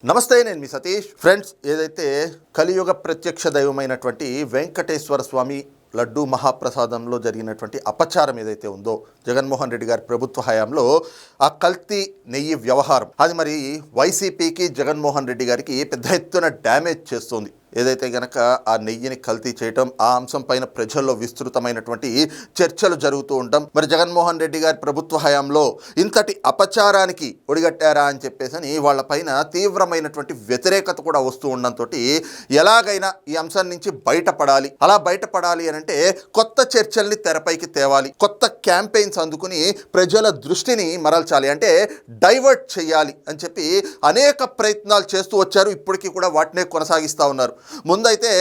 నమస్తే, నేను మీ సతీష్. ఫ్రెండ్స్, ఏదైతే కలియుగ ప్రత్యక్ష దైవమైనటువంటి వెంకటేశ్వర స్వామి లడ్డూ మహాప్రసాదంలో జరిగినటువంటి అపచారం ఏదైతే ఉందో జగన్మోహన్ రెడ్డి గారి ప్రభుత్వ హయాంలో ఆ కల్తీ నెయ్యి వ్యవహారం, అది మరి వైసీపీకి జగన్మోహన్ రెడ్డి గారికి పెద్ద ఎత్తున డ్యామేజ్ చేస్తుంది. ఏదైతే గనక ఆ నెయ్యిని కల్తీ చేయటం, ఆ అంశం పైన ప్రజల్లో విస్తృతమైనటువంటి చర్చలు జరుగుతూ ఉంటాం. మరి జగన్మోహన్ రెడ్డి గారి ప్రభుత్వ హయాంలో ఇంతటి అపచారానికి ఒడిగట్టారా అని చెప్పేసి వాళ్ళపైన తీవ్రమైనటువంటి వ్యతిరేకత కూడా వస్తూ ఉండడంతో ఎలాగైనా ఈ అంశం నుంచి బయటపడాలి. అలా బయటపడాలి అని అంటే కొత్త చర్చల్ని తెరపైకి తేవాలి, కొత్త క్యాంపెయిన్స్ అందుకుని ప్రజల దృష్టిని మరల్చాలి, అంటే డైవర్ట్ చేయాలి అని చెప్పి అనేక ప్రయత్నాలు చేస్తూ వచ్చారు. ఇప్పటికీ కూడా వాటినే కొనసాగిస్తూ ఉన్నారు. ముందైతే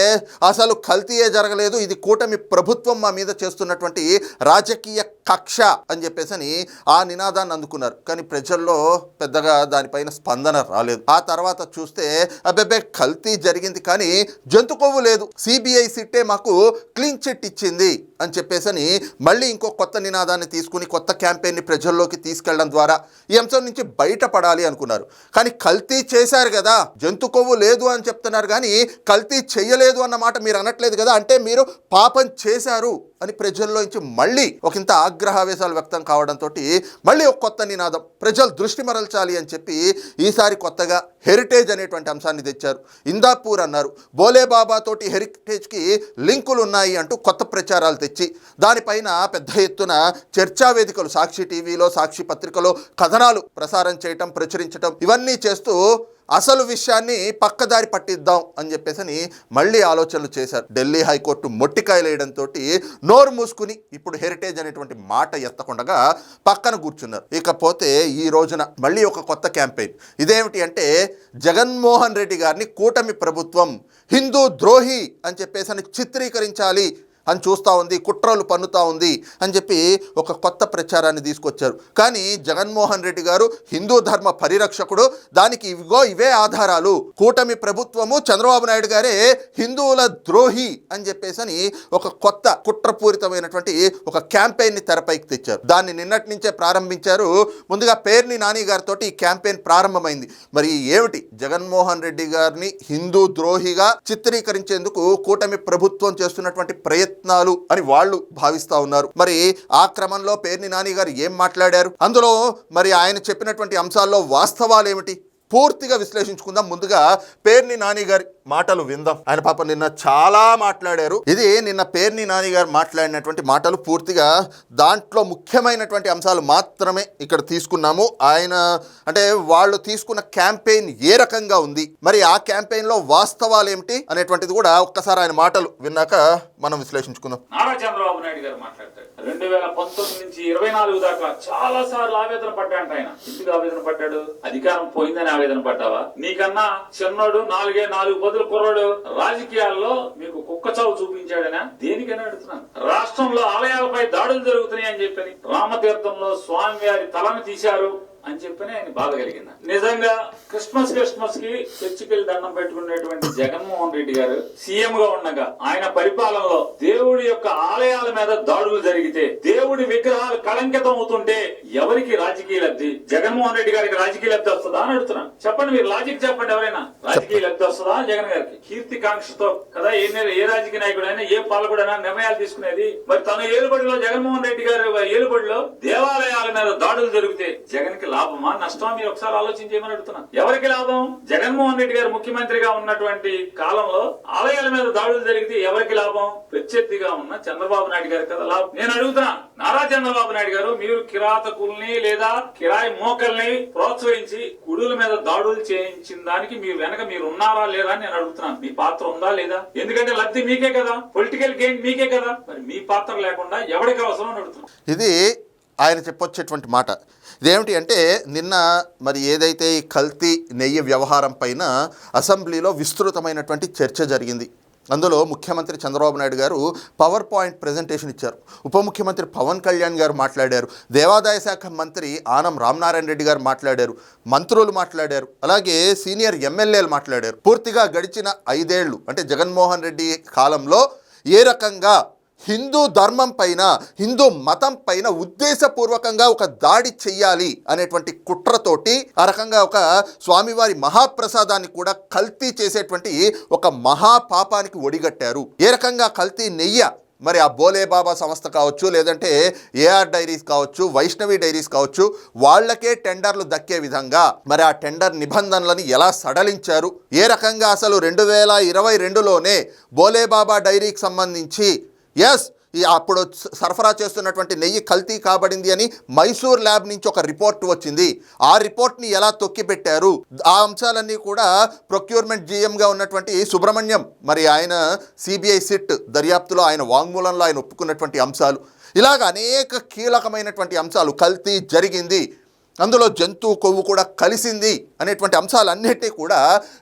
అసలు కల్తీయే జరగలేదు, ఇది కూటమి ప్రభుత్వం మా మీద చేస్తున్నటువంటి రాజకీయ కక్ష అని చెప్పేసి ఆ నినాదాన్ని అందుకున్నారు. కానీ ప్రజల్లో పెద్దగా దానిపైన స్పందన రాలేదు. ఆ తర్వాత చూస్తే అబ్బెబ్బే కల్తీ జరిగింది కానీ జంతు కొవ్వు లేదు, సిబిఐ సిట్టే మాకు క్లీన్ చిట్ ఇచ్చింది అని చెప్పేసి మళ్ళీ ఇంకో కొత్త నినాదాన్ని తీసుకుని కొత్త క్యాంపెయిన్ని ప్రజల్లోకి తీసుకెళ్లడం ద్వారా ఈ అంశం నుంచి బయటపడాలి అనుకున్నారు. కానీ కల్తీ చేశారు కదా, జంతు కొవ్వు లేదు అని చెప్తున్నారు కానీ కల్తీ చేయలేదు అన్నమాట మీరు అనట్లేదు కదా, అంటే మీరు పాపం చేశారు అని ప్రజల్లో నుంచి మళ్ళీ ఒకంత ఆగ్రహావేశాలు వ్యక్తం కావడంతో మళ్ళీ ఒక కొత్త నినాదం, ప్రజల దృష్టి మరల్చాలి అని చెప్పి ఈసారి కొత్తగా హెరిటేజ్ అనేటువంటి అంశాన్ని తెచ్చారు. ఇందాపూర్ అన్నారు, బోలేబాబా తోటి హెరిటేజ్కి లింకులు ఉన్నాయి అంటూ కొత్త ప్రచారాలు తెచ్చి దానిపైన పెద్ద ఎత్తున చర్చా వేదికలు, సాక్షి టీవీలో, సాక్షి పత్రికలో కథనాలు ప్రసారం చేయటం, ప్రచురించటం, ఇవన్నీ చేస్తూ అసలు విషయాన్ని పక్కదారి పట్టిద్దాం అని చెప్పేసి మళ్ళీ ఆలోచనలు చేశారు. ఢిల్లీ హైకోర్టు మొట్టికాయలు వేయడంతో నోరు మూసుకుని ఇప్పుడు హెరిటేజ్ అనేటువంటి మాట ఎత్తకుండా పక్కన కూర్చున్నారు. ఇకపోతే ఈ రోజున మళ్ళీ ఒక కొత్త క్యాంపెయిన్. ఇదేమిటి అంటే జగన్మోహన్ రెడ్డి గారిని కూటమి ప్రభుత్వం హిందూ ద్రోహి అని చెప్పేసి చిత్రీకరించాలి అని చూస్తూ ఉంది, కుట్రలు పన్నుతూ ఉంది అని చెప్పి ఒక కొత్త ప్రచారాన్ని తీసుకొచ్చారు. కానీ జగన్మోహన్ రెడ్డి గారు హిందూ ధర్మ పరిరక్షకుడు, దానికి ఇవే ఆధారాలు, కూటమి ప్రభుత్వము చంద్రబాబు నాయుడు గారే హిందువుల ద్రోహి అని చెప్పేసి ఒక కొత్త కుట్రపూరితమైనటువంటి ఒక క్యాంపెయిన్ని తెరపైకి తెచ్చారు. దాన్ని నిన్నటి నుంచే ప్రారంభించారు. ముందుగా పేర్ని నాని గారితో ఈ క్యాంపెయిన్ ప్రారంభమైంది. మరి ఏమిటి జగన్మోహన్ రెడ్డి గారిని హిందూ ద్రోహిగా చిత్రీకరించేందుకు కూటమి ప్రభుత్వం చేస్తున్నటువంటి ప్రయత్నాలు అని వాళ్ళు భావిస్తా ఉన్నారు. మరి ఆ క్రమంలో పేర్ని నాని గారు ఏం మాట్లాడారు, అందులో మరి ఆయన చెప్పినటువంటి అంశాల్లో వాస్తవాలు ఏమిటి, పూర్తిగా విశ్లేషించుకుందాం. ముందుగా పేర్ని నాని గారి మాటలు విందాం. ఆయన పాప నిన్న చాలా మాట్లాడారు. ఇది నిన్న పేర్ని నాని గారు మాట్లాడినటువంటి మాటలు, పూర్తిగా దాంట్లో ముఖ్యమైనటువంటి అంశాలు మాత్రమే ఇక్కడ తీసుకున్నాము. ఆయన అంటే వాళ్ళు తీసుకున్న క్యాంపెయిన్ ఏ రకంగా ఉంది, మరి ఆ క్యాంపెయిన్లో వాస్తవాలు ఏమిటి అనేటువంటిది కూడా ఒక్కసారి ఆయన మాటలు విన్నాక మనం విశ్లేషించుకుందాం. నారా చంద్రబాబు నాయుడు గారు మాట్లాడతారు, 2019 నుంచి 24 దాకా చాలా సార్లు ఆవేదన పడ్డాడు. ఆయన ఎందుకు ఆవేదన పడ్డాడు? అధికారం పోయిందని ఆవేదన పడ్డావా? నీకన్నా చిన్నోడు 4 పొద్దుల కుర్రాడు రాజకీయాల్లో మీకు కుక్క చావు చూపించాడనా? దేనికైనా అడుగుతున్నాను. రాష్ట్రంలో ఆలయాలపై దాడులు జరుగుతున్నాయి అని చెప్పని రామతీర్థంలో స్వామివారి తలను తీశారు అని చెప్పని ఆయన బాధ కలిగింది. నిజంగా క్రిస్మస్ కి చర్చికి వెళ్ళి దండం పెట్టుకునేటువంటి జగన్మోహన్ రెడ్డి గారు సీఎం గా ఉండగా ఆయన పరిపాలనలో దేవుడి యొక్క ఆలయాల మీద దాడులు జరిగితే, దేవుడి విగ్రహాలు కళంకితం అవుతుంటే ఎవరికి రాజకీయ లబ్ధి? జగన్మోహన్ రెడ్డి గారికి రాజకీయ లబ్ధి వస్తుందా అని అడుగుతున్నాను. చెప్పండి, మీరు లాజిక్ చెప్పండి. ఎవరైనా రాజకీయ లబ్ధి వస్తుందా జగన్ గారికి? కీర్తి కాంక్షతో కదా ఏ రాజకీయ నాయకుడు అయినా, ఏ పాలకుడైనా నిర్ణయాలు తీసుకునేది. మరి తన ఏలుబడిలో, జగన్మోహన్ రెడ్డి గారి ఏలుబడిలో దేవాలయాల మీద దాడులు జరిగితే జగన్ కి లాభమా నష్టమా? మీరు ఒకసారి ఆలోచించేయమని అడుగుతున్నాను. ఎవరికి లాభం? జగన్మోహన్ రెడ్డి గారు ముఖ్యమంత్రిగా ఉన్నటువంటి కాలంలో ఆలయాల మీద దాడులు జరిగితే ఎవరికి లాభం? ప్రత్యర్థిగా ఉన్న చంద్రబాబు నాయుడు గారి కదా లాభం. నేను అడుగుతున్నా, నారా చంద్రబాబు నాయుడు గారు, మీరు కిరాతకుల్ని లేదా కిరాయి మోకల్ని ప్రోత్సహించి గుడుల మీద దాడులు చేయించిన దానికి మీరు వెనక మీరు ఉన్నారా లేదా అని నేను అడుగుతున్నాను. మీ పాత్ర ఉందా లేదా? ఎందుకంటే లబ్ధి మీకే కదా, పొలిటికల్ గెయిన్ మీకే కదా. మరి మీ పాత్ర లేకుండా ఎవరికి అవసరం అని అడుగుతున్నాను. ఇది ఆయన చెప్పొచ్చేటువంటి మాట. ఇదేమిటి అంటే నిన్న మరి ఏదైతే ఈ కల్తీ నెయ్యి వ్యవహారం పైన అసెంబ్లీలో విస్తృతమైనటువంటి చర్చ జరిగింది. అందులో ముఖ్యమంత్రి చంద్రబాబు నాయుడు గారు పవర్ పాయింట్ ప్రజెంటేషన్ ఇచ్చారు. ఉప ముఖ్యమంత్రి పవన్ కళ్యాణ్ గారు మాట్లాడారు. దేవాదాయ శాఖ మంత్రి ఆనం రామనారాయణ రెడ్డి గారు మాట్లాడారు. మంత్రులు మాట్లాడారు. అలాగే సీనియర్ ఎమ్మెల్యేలు మాట్లాడారు. పూర్తిగా గడిచిన 5 ఏళ్ళు అంటే జగన్మోహన్ రెడ్డి కాలంలో ఏ రకంగా హిందూ ధర్మం పైన, హిందూ మతం పైన ఉద్దేశపూర్వకంగా ఒక దాడి చెయ్యాలి అనేటువంటి కుట్రతోటి ఆ రకంగా ఒక స్వామివారి మహాప్రసాదాన్ని కూడా కల్తీ చేసేటువంటి ఒక మహాపాపానికి ఒడిగట్టారు. ఏ రకంగా కల్తీ నెయ్యి, మరి ఆ బోలే బాబా సంస్థ కావచ్చు, లేదంటే ఏఆర్ డైరీస్ కావచ్చు, వైష్ణవి డైరీస్ కావచ్చు, వాళ్ళకే టెండర్లు దక్కే విధంగా మరి ఆ టెండర్ నిబంధనలను ఎలా సడలించారు, ఏ రకంగా అసలు 2022లోనే బోలే బాబా డైరీకి సంబంధించి అప్పుడు సరఫరా చేస్తున్నటువంటి నెయ్యి కల్తీ కాబడింది అని మైసూర్ ల్యాబ్ నుంచి ఒక రిపోర్ట్ వచ్చింది. ఆ రిపోర్ట్ని ఎలా తొక్కిపెట్టారు, ఆ అంశాలన్నీ కూడా ప్రొక్యూర్మెంట్ జీఎంగా ఉన్నటువంటి సుబ్రహ్మణ్యం, మరి ఆయన సిబిఐ సిట్ దర్యాప్తులో ఆయన వాంగ్మూలంలో ఆయన ఒప్పుకున్నటువంటి అంశాలు, ఇలాగ అనేక కీలకమైనటువంటి అంశాలు, కల్తీ జరిగింది, అందులో జంతువు కొవ్వు కూడా కలిసింది అనేటువంటి అంశాలన్నిటినీ కూడా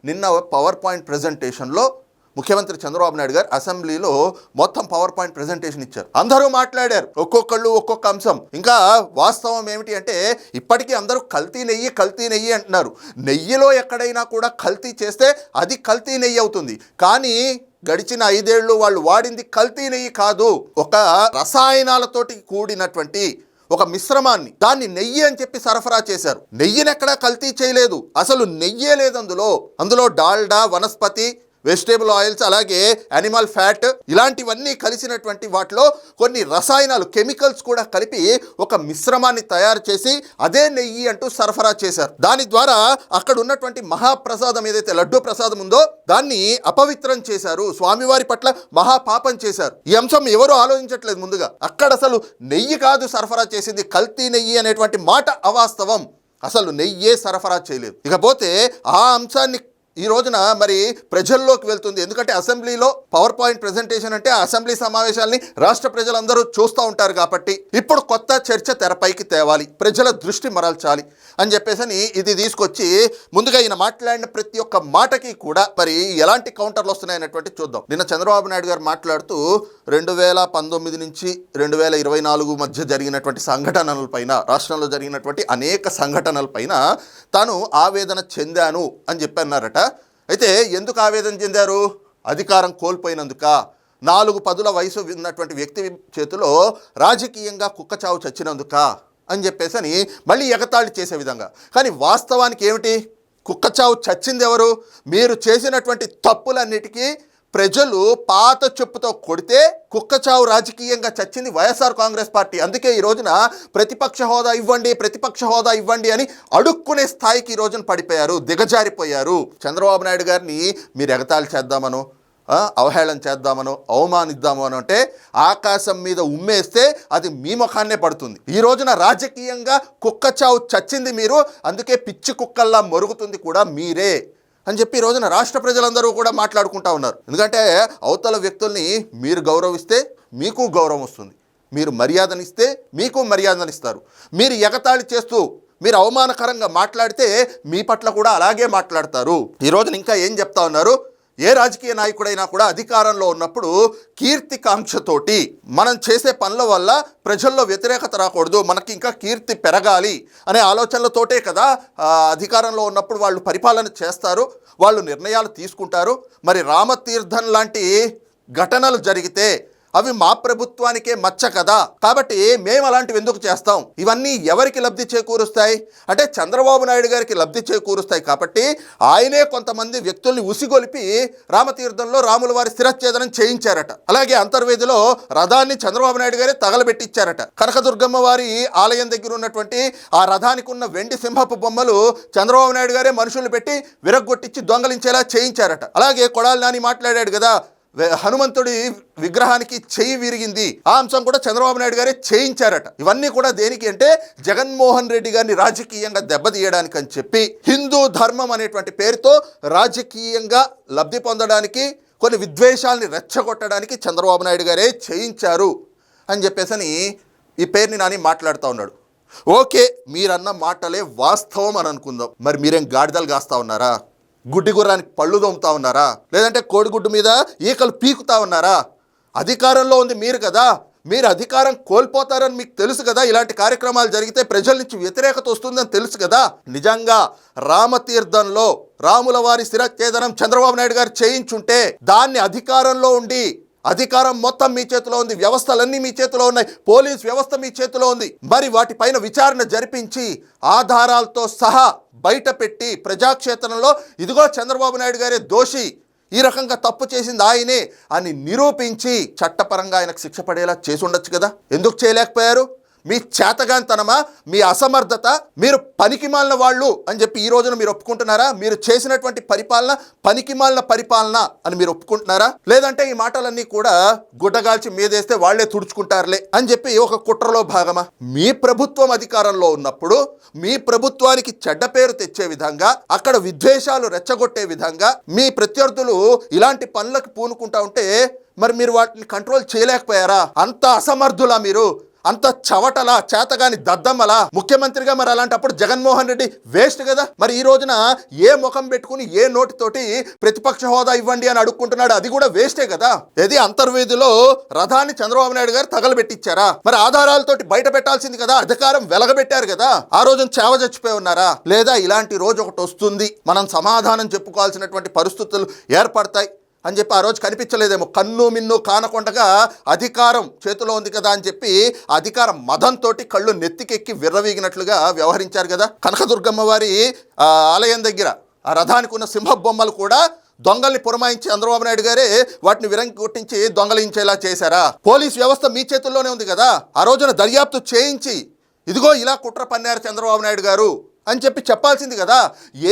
నిన్న పవర్ పాయింట్ ప్రజెంటేషన్లో ముఖ్యమంత్రి చంద్రబాబు నాయుడు గారు అసెంబ్లీలో మొత్తం పవర్ పాయింట్ ప్రెజెంటేషన్ ఇచ్చారు. అందరూ మాట్లాడారు, ఒక్కొక్కళ్ళు ఒక్కొక్క అంశం. ఇంకా వాస్తవం ఏమిటి అంటే ఇప్పటికీ అందరూ కల్తీ నెయ్యి అంటున్నారు. నెయ్యిలో ఎక్కడైనా కూడా కల్తీ చేస్తే అది కల్తీ నెయ్యి అవుతుంది. కానీ గడిచిన 5 ఏళ్ళు వాళ్ళు వాడింది కల్తీ నెయ్యి కాదు, ఒక రసాయనాలతోటి కూడినటువంటి ఒక మిశ్రమాన్ని, దాన్ని నెయ్యి అని చెప్పి సరఫరా చేశారు. నెయ్యిని ఎక్కడా కల్తీ చేయలేదు, అసలు నెయ్యే లేదు అందులో డాల్డా, వనస్పతి, వెజిటేబుల్ ఆయిల్స్, అలాగే యానిమల్ ఫ్యాట్, ఇలాంటివన్నీ కలిసినటువంటి వాటిలో కొన్ని రసాయనాలు, కెమికల్స్ కూడా కలిపి ఒక మిశ్రమాన్ని తయారు చేసి అదే నెయ్యి అంటూ సరఫరా చేశారు. దాని ద్వారా అక్కడ ఉన్నటువంటి మహాప్రసాదం ఏదైతే లడ్డూ ప్రసాదం ఉందో దాన్ని అపవిత్రం చేశారు, స్వామివారి పట్ల మహాపాపం చేశారు. ఈ అంశం ఎవరు ఆలోచించట్లేదు. ముందుగా అక్కడ అసలు నెయ్యి కాదు సరఫరా చేసింది, కల్తీ నెయ్యి అనేటువంటి మాట అవాస్తవం. అసలు నెయ్యే సరఫరా చేయలేదు. ఇకపోతే ఆ అంశాన్ని ఈ రోజున మరి ప్రజల్లోకి వెళ్తుంది. ఎందుకంటే అసెంబ్లీలో పవర్ పాయింట్ ప్రెజెంటేషన్ అంటే అసెంబ్లీ సమావేశాలని రాష్ట్ర ప్రజలందరూ చూస్తూ ఉంటారు కాబట్టి ఇప్పుడు కొత్త చర్చ తెరపైకి తేవాలి, ప్రజల దృష్టి మరల్చాలి అని చెప్పేసి ఇది తీసుకొచ్చి ముందుగా ఈయన మాట్లాడిన ప్రతి ఒక్క మాటకి కూడా మరి ఎలాంటి కౌంటర్లు వస్తున్నాయనేటువంటి చూద్దాం. నిన్న చంద్రబాబు నాయుడు గారు మాట్లాడుతూ 2019 నుంచి 2024 మధ్య జరిగినటువంటి సంఘటనలపైన, రాష్ట్రంలో జరిగినటువంటి అనేక సంఘటనలపైన తాను ఆవేదన చెందాను అని చెప్పి అన్నారట. అయితే ఎందుకు ఆవేదన చెందారు? అధికారం కోల్పోయినందుక, 4 పదుల వయసు ఉన్నటువంటి వ్యక్తి చేతిలో రాజకీయంగా కుక్కచావు చచ్చినందుక అని చెప్పేసి అని మళ్ళీ ఎగతాళి చేసే విధంగా. కానీ వాస్తవానికి ఏమిటి? కుక్కచావు చచ్చింది ఎవరు? మీరు చేసినటువంటి తప్పులన్నిటికీ ప్రజలు పాత చెప్పుతో కొడితే కుక్కచావు రాజకీయంగా చచ్చింది వైఎస్ఆర్ కాంగ్రెస్ పార్టీ. అందుకే ఈ రోజున ప్రతిపక్ష హోదా ఇవ్వండి అని అడుక్కునే స్థాయికి ఈ రోజున పడిపోయారు, దిగజారిపోయారు. చంద్రబాబు నాయుడు గారిని మీరు ఎగతాళి చేద్దామనో, అవహేళన చేద్దామనో, అవమానిద్దామనో అంటే ఆకాశం మీద ఉమ్మేస్తే అది మీ ముఖాన్నే పడుతుంది. ఈ రోజున రాజకీయంగా కుక్కచావు చచ్చింది మీరు, అందుకే పిచ్చి కుక్కల్లా మొరుగుతుంది కూడా మీరే అని చెప్పి ఈ రోజున రాష్ట్ర ప్రజలందరూ కూడా మాట్లాడుకుంటా ఉన్నారు. ఎందుకంటే అవతల వ్యక్తుల్ని మీరు గౌరవిస్తే మీకు గౌరవం వస్తుంది, మీరు మర్యాదనిస్తే మీకు మర్యాదనిస్తారు. మీరు ఎగతాళి చేస్తూ మీరు అవమానకరంగా మాట్లాడితే మీ పట్ల కూడా అలాగే మాట్లాడతారు. ఈ రోజున ఇంకా ఏం చెప్తా ఉన్నారు? ఏ రాజకీయ నాయకుడైనా కూడా అధికారంలో ఉన్నప్పుడు కీర్తి కాంక్షతోటి మనం చేసే పనుల వల్ల ప్రజల్లో వ్యతిరేకత రాకూడదు, మనకి ఇంకా కీర్తి పెరగాలి అనే ఆలోచనలతోటే కదా అధికారంలో ఉన్నప్పుడు వాళ్ళు పరిపాలన చేస్తారు, వాళ్ళు నిర్ణయాలు తీసుకుంటారు. మరి రామతీర్థం లాంటి ఘటనలు జరిగితే అవి మా ప్రభుత్వానికే మచ్చ కదా, కాబట్టి మేము అలాంటివి ఎందుకు చేస్తాం? ఇవన్నీ ఎవరికి లబ్ధి చేకూరుస్తాయి అంటే చంద్రబాబు నాయుడు గారికి లబ్ధి చేకూరుస్తాయి. కాబట్టి ఆయనే కొంతమంది వ్యక్తుల్ని ఉసిగొలిపి రామతీర్థంలో రాముల వారి శిరచ్ఛేదనం చేయించారట. అలాగే అంతర్వేదిలో రథాన్ని చంద్రబాబు నాయుడు గారే తగలబెట్టించారట. కనకదుర్గమ్మ వారి ఆలయం దగ్గర ఉన్నటువంటి ఆ రథానికి ఉన్న వెండి సింహపు బొమ్మలు చంద్రబాబు నాయుడు గారే మనుషులు పెట్టి విరగ్గొట్టించి దొంగలించేలా చేయించారట. అలాగే కొడాలి నాని మాట్లాడాడు కదా, హనుమంతుడి విగ్రహానికి చెయ్యి విరిగింది, ఆ అంశం కూడా చంద్రబాబు నాయుడు గారే చేయించారట. ఇవన్నీ కూడా దేనికి అంటే జగన్మోహన్ రెడ్డి గారిని రాజకీయంగా దెబ్బతీయడానికి అని చెప్పి, హిందూ ధర్మం అనేటువంటి పేరుతో రాజకీయంగా లబ్ధి పొందడానికి, కొన్ని విద్వేషాలని రెచ్చగొట్టడానికి చంద్రబాబు నాయుడు గారే చేయించారు అని చెప్పేసి ఈ పేరుని నాని మాట్లాడుతూ ఉన్నాడు. ఓకే, మీరన్న మాటలే వాస్తవం అని అనుకుందాం. మరి మీరేం గాడిదలు కాస్తా ఉన్నారా? గుడ్డి గుర్రానికి పళ్ళు దొమ్ముతా ఉన్నారా? లేదంటే కోడిగుడ్డు మీద ఈకలు పీకుతా ఉన్నారా? అధికారంలో ఉంది మీరు కదా, మీరు అధికారం కోల్పోతారని మీకు తెలుసు కదా. ఇలాంటి కార్యక్రమాలు జరిగితే ప్రజల నుంచి వ్యతిరేకత వస్తుందని తెలుసు కదా. నిజంగా రామతీర్థంలో రాముల వారి శిరచ్ఛేదనం చంద్రబాబు నాయుడు గారు చేయించుంటే దాన్ని అధికారంలో ఉండి అధికారం మొత్తం మీ చేతిలో ఉంది, వ్యవస్థలన్నీ మీ చేతిలో ఉన్నాయి, పోలీస్ వ్యవస్థ మీ చేతిలో ఉంది. మరి వాటిపైన విచారణ జరిపించి ఆధారాలతో సహా బయట పెట్టి ప్రజాక్షేత్రంలో ఇదిగో చంద్రబాబు నాయుడు గారే దోషి, ఈ రకంగా తప్పు చేసింది ఆయనే అని నిరూపించి చట్టపరంగా ఆయనకు శిక్ష పడేలా చేసి ఉండొచ్చు కదా. ఎందుకు చేయలేకపోయారు? మీ చేతగాంతనమా, మీ అసమర్థత, మీరు పనికిమాలిన వాళ్ళు అని చెప్పి ఈ రోజున మీరు ఒప్పుకుంటున్నారా? మీరు చేసినటువంటి పరిపాలన పనికిమాలిన పరిపాలన అని మీరు ఒప్పుకుంటున్నారా? లేదంటే ఈ మాటలన్నీ కూడా గుడ్డగాల్చి మీదేస్తే వాళ్లే తుడుచుకుంటారులే అని చెప్పి ఒక కుట్రలో భాగమా? మీ ప్రభుత్వం అధికారంలో ఉన్నప్పుడు మీ ప్రభుత్వానికి చెడ్డ పేరు తెచ్చే విధంగా, అక్కడ విద్వేషాలు రెచ్చగొట్టే విధంగా మీ ప్రత్యర్థులు ఇలాంటి పనులకు పూనుకుంటా ఉంటే మరి మీరు వాటిని కంట్రోల్ చేయలేకపోయారా? అంత అసమర్థులా మీరు? అంత చవటలా, చేతగాని దద్దమ్మలా ముఖ్యమంత్రిగా? మరి అలాంటప్పుడు జగన్మోహన్ రెడ్డి వేస్ట్ కదా. మరి ఈ రోజున ఏ ముఖం పెట్టుకుని ఏ నోటితోటి ప్రతిపక్ష హోదా ఇవ్వండి అని అడుక్కుంటున్నాడు? అది కూడా వేస్టే కదా. ఏది అంతర్వేదిలో రథాన్ని చంద్రబాబు నాయుడు గారు తగలబెట్టించారా? మరి ఆధారాలతోటి బయట పెట్టాల్సింది కదా. అధికారం వెలగబెట్టారు కదా. ఆ రోజున చేవ చచ్చిపోయి ఉన్నారా? లేదా ఇలాంటి రోజు ఒకటి వస్తుంది, మనం సమాధానం చెప్పుకోవాల్సినటువంటి పరిస్థితులు ఏర్పడతాయి అని చెప్పి ఆ రోజు కనిపించలేదేమో. కన్ను మిన్ను కానకొండగా అధికారం చేతిలో ఉంది కదా అని చెప్పి అధికారం మదంతో కళ్ళు నెత్తికెక్కి విర్రవీగినట్లుగా వ్యవహరించారు కదా. కనకదుర్గమ్మ వారి ఆలయం దగ్గర ఆ రథానికి ఉన్న సింహ బొమ్మలు కూడా దొంగల్ని పురమాయించి చంద్రబాబు నాయుడు గారే వాటిని విరంగి కొట్టించి దొంగలించేలా చేశారా? పోలీస్ వ్యవస్థ మీ చేతుల్లోనే ఉంది కదా. ఆ రోజున దర్యాప్తు చేయించి ఇదిగో ఇలా కుట్ర పన్నారు చంద్రబాబు నాయుడు గారు అని చెప్పి చెప్పాల్సింది కదా.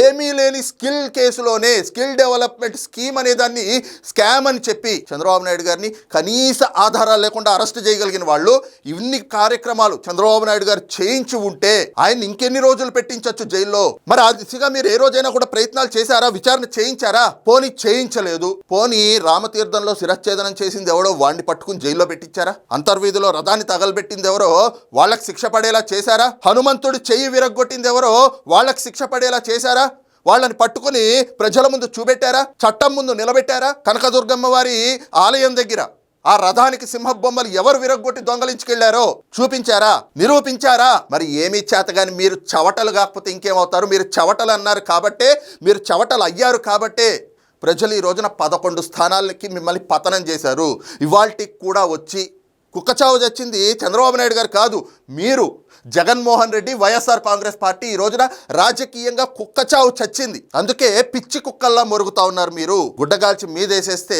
ఏమీ లేని స్కిల్ కేసులోనే స్కిల్ డెవలప్మెంట్ స్కీమ్ అనే దాన్ని స్కామ్ అని చెప్పి చంద్రబాబు నాయుడు గారిని కనీస ఆధారాలు లేకుండా అరెస్ట్ చేయగలిగిన వాళ్ళు ఇన్ని కార్యక్రమాలు చంద్రబాబు నాయుడు గారు చేయించి ఉంటే ఆయన ఇంకెన్ని రోజులు పెట్టించవచ్చు జైల్లో? మరి ఆ దిశగా మీరు ఏ రోజైనా కూడా ప్రయత్నాలు చేశారా? విచారణ చేయించారా? పోనీ చేయించలేదు. పోనీ రామతీర్థంలో శిరచ్ఛేదనం చేసింది ఎవడో వాడిని పట్టుకుని జైల్లో పెట్టించారా? అంతర్వీధిలో రథాన్ని తగలబెట్టింది ఎవరో వాళ్ళకి శిక్ష పడేలా చేశారా? హనుమంతుడు చెయ్యి విరగ్గొట్టింది ఎవరో వాళ్ళకి శిక్ష పడేలా చేశారా? వాళ్ళని పట్టుకుని ప్రజల ముందు చూపెట్టారా? చట్టం ముందు నిలబెట్టారా? కనకదుర్గమ్మ వారి ఆలయం దగ్గర ఆ రథానికి సింహ బొమ్మలు ఎవరు విరగ్గొట్టి దొంగలించుకెళ్లారో చూపించారా? నిరూపించారా? మరి ఏమీ చేతగాని మీరు చవటలు కాకపోతే ఇంకేమవుతారు? మీరు చవటలు అన్నారు కాబట్టే, మీరు చవటలు అయ్యారు కాబట్టే ప్రజలు ఈ రోజున 11 స్థానాలకి మిమ్మల్ని పతనం చేశారు. ఇవాల్టికి కూడా వచ్చి కుక్కచావు చచ్చింది చంద్రబాబు నాయుడు గారు కాదు, మీరు. జగన్మోహన్ రెడ్డి, వైఎస్ఆర్ కాంగ్రెస్ పార్టీ ఈ రోజున రాజకీయంగా కుక్కచావు చచ్చింది. అందుకే పిచ్చి కుక్కల్లా మొరుగుతా ఉన్నారు. మీరు గుడ్డగాల్చి మీదేసేస్తే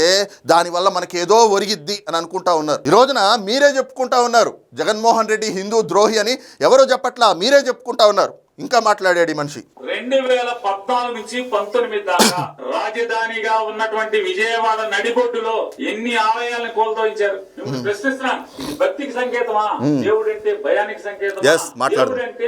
దానివల్ల మనకి ఏదో ఒరిగిద్ది అని అనుకుంటా ఉన్నారు. ఈ రోజున మీరే చెప్పుకుంటా ఉన్నారు జగన్మోహన్ రెడ్డి హిందూ ద్రోహి అని. ఎవరో చెప్పట్లా, మీరే చెప్పుకుంటా ఉన్నారు. ఇంకా మాట్లాడాడు ఈ మనిషి. 2014 నుంచి 19 దాకా రాజధానిగా ఉన్నటువంటి విజయవాడ నడిబొడ్డులో ఎన్ని ఆలయాలను కోల్పోయించారు? ప్రశ్నిస్తున్నాను. ఇది భక్తికి సంకేతమా? దేవుడంటే భయానికి సంకేతమా? దేవుడంటే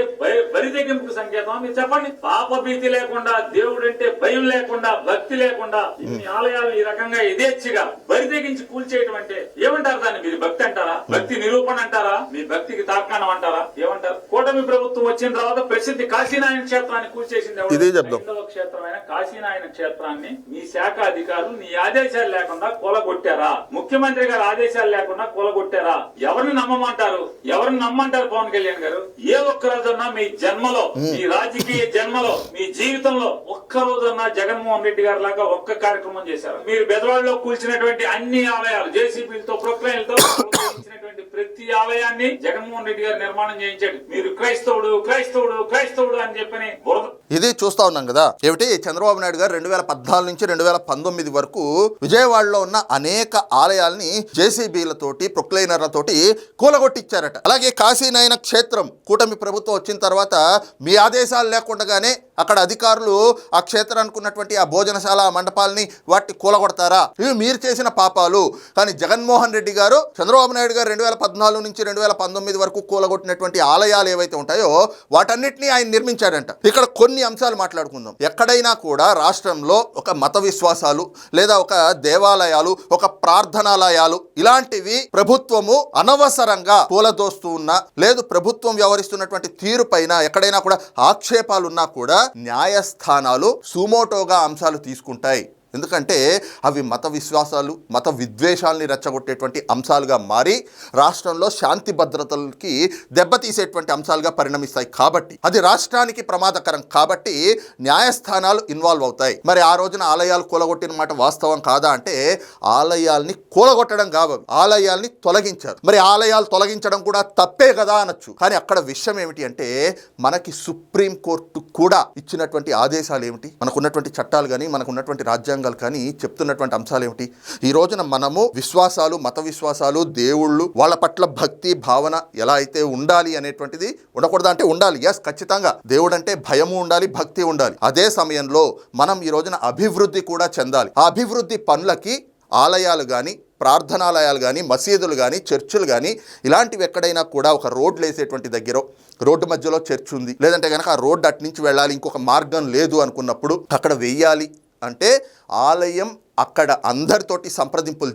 బరితెగింపుకి సంకేతమా? మీరు చెప్పండి. పాప భీతి లేకుండా, దేవుడంటే భయం లేకుండా, భక్తి లేకుండా ఇన్ని ఆలయాలను ఈ రకంగా యథేచ్ఛగా బరితెగించి కూల్చేయటం అంటే ఏమంటారు? దాన్ని మీరు భక్తి అంటారా? భక్తి నిరూపణ అంటారా? మీ భక్తికి తార్కాణం అంటారా? ఏమంటారు? కూటమి ప్రభుత్వం వచ్చిన తర్వాత ప్రసిద్ధి కాశీనాయన క్షేత్రాన్ని కూల్చేసింది ఎవరు? క్షేత్రమైన కాశీనాయన క్షేత్రాన్ని మీ శాఖ అధికారులు నీ ఆదేశాలు లేకుండా కూలగొట్టారా? ముఖ్యమంత్రి గారు ఆదేశాలు లేకుండా కూలగొట్టారా? ఎవరిని నమ్మమంటారు? ఎవరిని నమ్మంటారు? పవన్ కళ్యాణ్ గారు ఏ ఒక్క రోజున్నా మీ జన్మలో, మీ రాజకీయ జన్మలో, మీ జీవితంలో ఒక్క రోజున్నా జగన్మోహన్ రెడ్డి గారి లాగా ఒక్క కార్యక్రమం చేశారు? మీరు బెదవాడలో కూల్చినటువంటి అన్ని ఆలయాలు జేసీబీలతో, ప్రొక్లైన్లతో ప్రతి ఆలయాన్ని జగన్మోహన్ రెడ్డి గారు నిర్మాణం చేయించాడు. మీరు క్రైస్తవుడు క్రైస్తవుడు క్రైస్తవుడు అని చెప్పని ఇది చూస్తా ఉన్నాం కదా. ఏమిటి చంద్రబాబు నాయుడు గారు 2014 నుంచి 2019 వరకు విజయవాడలో ఉన్న అనేక ఆలయాల్ని జేసీబీలతోటి, ప్రొక్లైనర్లతోటి కూలగొట్టించారట. అలాగే కాశీనాయన క్షేత్రం కూటమి ప్రభుత్వం వచ్చిన తర్వాత మీ ఆదేశాలు లేకుండానే అక్కడ అధికారులు ఆ క్షేత్రానికి ఉన్నటువంటి ఆ భోజనశాల మండపాలని వాటిని కూలగొడతారా? ఇవి మీరు చేసిన పాపాలు. కానీ జగన్మోహన్ రెడ్డి గారు, చంద్రబాబు నాయుడు గారు 2014 నుంచి 2019 వరకు కూలగొట్టినటువంటి ఆలయాలు ఏవైతే ఉంటాయో వాటన్నిటినీ ఆయన నిర్మించాడంట. ఇక్కడ కొన్ని అంశాలు మాట్లాడుకుందాం. ఎక్కడైనా కూడా రాష్ట్రంలో ఒక మత విశ్వాసాలు లేదా ఒక దేవాలయాలు, ఒక ప్రార్థనాలయాలు ఇలాంటివి ప్రభుత్వము అనవసరంగా కూలదోస్తూ ఉన్నా, లేదు ప్రభుత్వం వ్యవహరిస్తున్నటువంటి తీరు పైన ఎక్కడైనా కూడా ఆక్షేపాలు ఉన్నా కూడా న్యాయస్థానాలు సుమోటోగా అంశాలు తీసుకుంటాయి. ఎందుకంటే అవి మత విశ్వాసాలు, మత విద్వేషాలని రెచ్చగొట్టేటువంటి అంశాలుగా మారి రాష్ట్రంలో శాంతి భద్రతలకి దెబ్బతీసేటువంటి అంశాలుగా పరిణమిస్తాయి. కాబట్టి అది రాష్ట్రానికి ప్రమాదకరం. కాబట్టి న్యాయస్థానాలు ఇన్వాల్వ్ అవుతాయి. మరి ఆ రోజున ఆలయాలు కూలగొట్టిన మాట వాస్తవం కాదా అంటే, ఆలయాల్ని కూలగొట్టడం కాదు, ఆలయాల్ని తొలగించారు. మరి ఆలయాలు తొలగించడం కూడా తప్పే కదా అనొచ్చు. కానీ అక్కడ విషయం ఏమిటి అంటే, మనకి సుప్రీం కోర్టు కూడా ఇచ్చినటువంటి ఆదేశాలు ఏమిటి, మనకున్నటువంటి చట్టాలు కానీ మనకున్నటువంటి రాజ్యాంగాలు కానీ చెప్తున్నటువంటి అంశాలు ఏమిటి. ఈ రోజున మనము విశ్వాసాలు, మత విశ్వాసాలు, దేవుళ్ళు, వాళ్ళ పట్ల భక్తి భావన ఎలా అయితే ఉండాలి అనేటువంటిది ఉండకూడదా అంటే ఉండాలి. ఎస్, ఖచ్చితంగా దేవుడు అంటే భయము ఉండాలి, భక్తి ఉండాలి. అదే సమయంలో మనం ఈ రోజున అభివృద్ధి కూడా చెందాలి. ఆ అభివృద్ధి పనులకి ఆలయాలు కానీ, ప్రార్థనాలయాలు కానీ, మసీదులు కానీ, చర్చిలు కానీ ఇలాంటివి ఎక్కడైనా కూడా ఒక రోడ్లు వేసేటువంటి దగ్గర, రోడ్డు మధ్యలో చర్చ్ ఉంది, లేదంటే కనుక ఆ రోడ్డు అటు నుంచి వెళ్ళాలి, ఇంకొక మార్గం లేదు అనుకున్నప్పుడు అక్కడ వెయ్యాలి అంటే ఆలయం అక్కడ అందరితోటి సంప్రదింపులు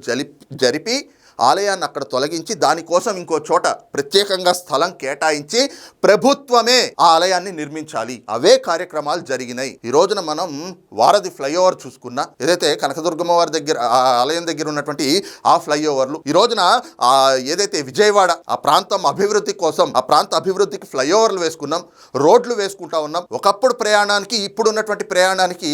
జరిపి ఆలయాన్ని అక్కడ తొలగించి దానికోసం ఇంకో చోట ప్రత్యేకంగా స్థలం కేటాయించి ప్రభుత్వమే ఆ ఆలయాన్ని నిర్మించాలి. అవే కార్యక్రమాలు జరిగినాయి. ఈ రోజున మనం వారధి ఫ్లైఓవర్ చూసుకున్నా, ఏదైతే కనకదుర్గమ్మ వారి దగ్గర ఆ ఆలయం దగ్గర ఉన్నటువంటి ఆ ఫ్లైఓవర్లు, ఈ రోజున ఏదైతే విజయవాడ ఆ ప్రాంతం అభివృద్ధి కోసం, ఆ ప్రాంత అభివృద్ధికి ఫ్లైఓవర్లు వేసుకున్నాం, రోడ్లు వేసుకుంటా ఉన్నాం. ఒకప్పుడు ప్రయాణానికి ఇప్పుడు ఉన్నటువంటి ప్రయాణానికి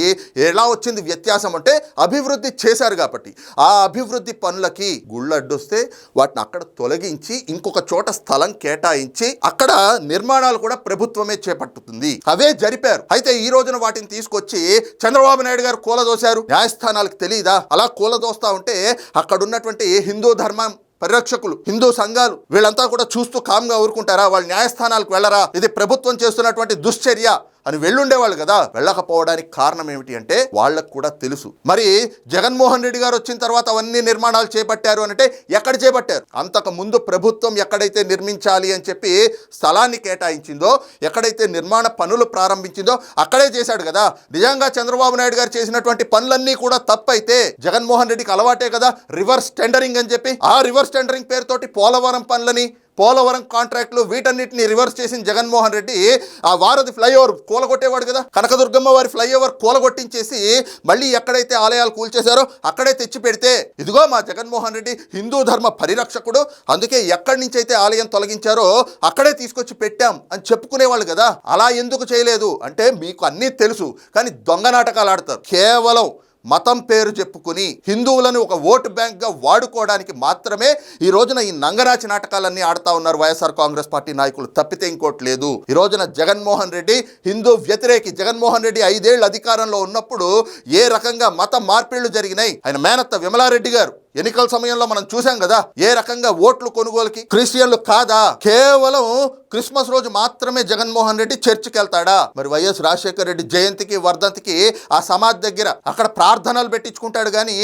ఎలా వచ్చింది వ్యత్యాసం అంటే, అభివృద్ధి చేశారు కాబట్టి ఆ అభివృద్ధి పనులకి గుళ్ళడ్డు వస్తే వాటిని అక్కడ తొలగించి ఇంకొక చోట స్థలం కేటాయించి అక్కడ నిర్మాణాలు కూడా ప్రభుత్వమే చేపట్టుతుంది. అవే జరిపారు. అయితే ఈ రోజున వాటిని తీసుకొచ్చి చంద్రబాబు నాయుడు గారు కూలదోశారు. న్యాయస్థానాలకు తెలియదా? అలా కూలదోస్తా ఉంటే అక్కడ ఉన్నటువంటి హిందూ ధర్మం పరిరక్షకులు, హిందూ సంఘాలు వీళ్ళంతా కూడా చూస్తూ కామ్గా ఊరుకుంటారా? వాళ్ళు న్యాయస్థానాలకు వెళ్ళరా? ఇది ప్రభుత్వం చేస్తున్నటువంటి దుశ్చర్య అని వెళ్ళుండేవాళ్ళు కదా. వెళ్ళకపోవడానికి కారణం ఏమిటి అంటే, వాళ్ళకు కూడా తెలుసు. మరి జగన్మోహన్ రెడ్డి గారు వచ్చిన తర్వాత అవన్నీ నిర్మాణాలు చేపట్టారు అంటే ఎక్కడ చేపట్టారు? అంతకు ముందు ప్రభుత్వం ఎక్కడైతే నిర్మించాలి అని చెప్పి స్థలాన్ని కేటాయించిందో, ఎక్కడైతే నిర్మాణ పనులు ప్రారంభించిందో అక్కడే చేశాడు కదా. నిజంగా చంద్రబాబు నాయుడు గారు చేసినటువంటి పనులన్నీ కూడా తప్పైతే జగన్మోహన్ రెడ్డికి అలవాటే కదా రివర్స్ టెండరింగ్ అని చెప్పి. ఆ రివర్స్ టెండరింగ్ పేరుతోటి పోలవరం పనులని, పోలవరం కాంట్రాక్టులు వీటన్నిటిని రివర్స్ చేసిన జగన్మోహన్ రెడ్డి ఆ వారధి ఫ్లైఓవర్ కూలగొట్టేవాడు కదా. కనకదుర్గమ్మ వారి ఫ్లైఓవర్ కూలగొట్టించేసి మళ్ళీ ఎక్కడైతే ఆలయాలు కూల్చేశారో అక్కడే తెచ్చి పెడితే, ఇదిగో మా జగన్మోహన్ రెడ్డి హిందూ ధర్మ పరిరక్షకుడు, అందుకే ఎక్కడి నుంచి అయితే ఆలయం తొలగించారో అక్కడే తీసుకొచ్చి పెట్టాం అని చెప్పుకునేవాళ్ళు కదా. అలా ఎందుకు చేయలేదు అంటే, మీకు అన్నీ తెలుసు కానీ దొంగ నాటకాలు ఆడతారు. కేవలం మతం పేరు చెప్పుకుని హిందువులను ఒక ఓటు బ్యాంక్గా వాడుకోవడానికి మాత్రమే ఈ రోజున ఈ నంగరాచి నాటకాలన్నీ ఆడుతూ ఉన్నారు వైఎస్ఆర్ కాంగ్రెస్ పార్టీ నాయకులు, తప్పితే ఇంకోటి లేదు. ఈ రోజున జగన్మోహన్ రెడ్డి హిందూ వ్యతిరేకి. జగన్మోహన్ రెడ్డి 5 ఏళ్ళు అధికారంలో ఉన్నప్పుడు ఏ రకంగా మత మార్పిళ్లు జరిగినాయి. ఆయన మేనత్త విమలారెడ్డి గారు ఎన్నికల సమయంలో మనం చూసాం కదా, ఏ రకంగా ఓట్లు కొనుగోలుకి క్రిస్టియన్లు కాదా, కేవలం క్రిస్మస్ రోజు మాత్రమే జగన్మోహన్ రెడ్డి చర్చికి వెళ్తాడా? మరి వైఎస్ రాజశేఖర రెడ్డి జయంతికి, వర్ధంతికి ఆ సమాధి దగ్గర అక్కడ ప్రార్థనలు పెట్టించుకుంటాడు కానీ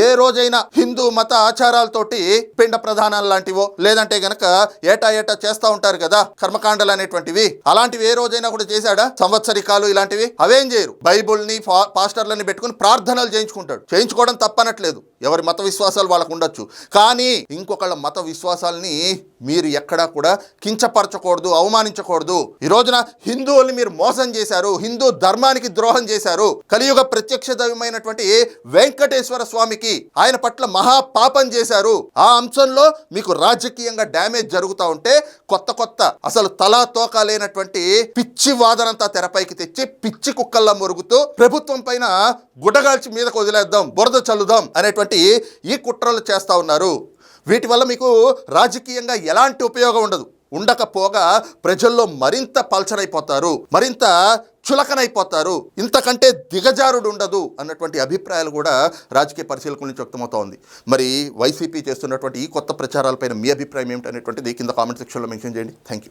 ఏ రోజైనా హిందూ మత ఆచారాలతోటి పిండ ప్రధానాలు లాంటివో, లేదంటే గనక ఏటా చేస్తూ ఉంటారు కదా కర్మకాండలు అనేటువంటివి, అలాంటివి ఏ రోజైనా కూడా చేశాడా? సంవత్సరికాలు ఇలాంటివి అవేం చేయరు. బైబుల్ని పాస్టర్లని పెట్టుకుని ప్రార్థనలు చేయించుకోవడం తప్పనట్లేదు. ఎవరి మత విశ్వాసాలు వాళ్ళకు ఉండొచ్చు, కానీ ఇంకొకళ్ళ మత విశ్వాసాలని మీరు ఎక్కడా కూడా కించపరచకూడదు, అవమానించకూడదు. ఈ రోజున హిందువుల్ని మీరు మోసం చేశారు, హిందూ ధర్మానికి ద్రోహం చేశారు. కలియుగ ప్రత్యక్ష దైవమైనటువంటి వెంకటేశ్వర స్వామికి, ఆయన పట్ల మహాపాపం చేశారు. ఆ అంశంలో మీకు రాజకీయంగా డ్యామేజ్ జరుగుతూ ఉంటే కొత్త అసలు తలా తోక లేనటువంటి పిచ్చి వాదనంతా తెరపైకి తెచ్చి పిచ్చి కుక్కల్లా మురుగుతూ ప్రభుత్వం పైన గుడ్డగాల్చి మీదకు వదిలేద్దాం, బురద చల్లుదాం అనేటువంటి ఈ కుట్రలు చేస్తూ ఉన్నారు. వీటి వల్ల మీకు రాజకీయంగా ఎలాంటి ఉపయోగం ఉండకపోగా ప్రజల్లో మరింత పల్చరైపోతారు, మరింత చులకనైపోతారు, ఇంతకంటే దిగజారుడు ఉండదు అన్నటువంటి అభిప్రాయాలు కూడా రాజకీయ పరిశీలకుల నుంచి వ్యక్తమవుతా ఉంది. మరి వైసీపీ చేస్తున్నటువంటి ఈ కొత్త ప్రచారాలపైన మీ అభిప్రాయం ఏమిటనేటువంటిది కింద కామెంట్ సెక్షన్లో మెన్షన్ చేయండి. Thank you.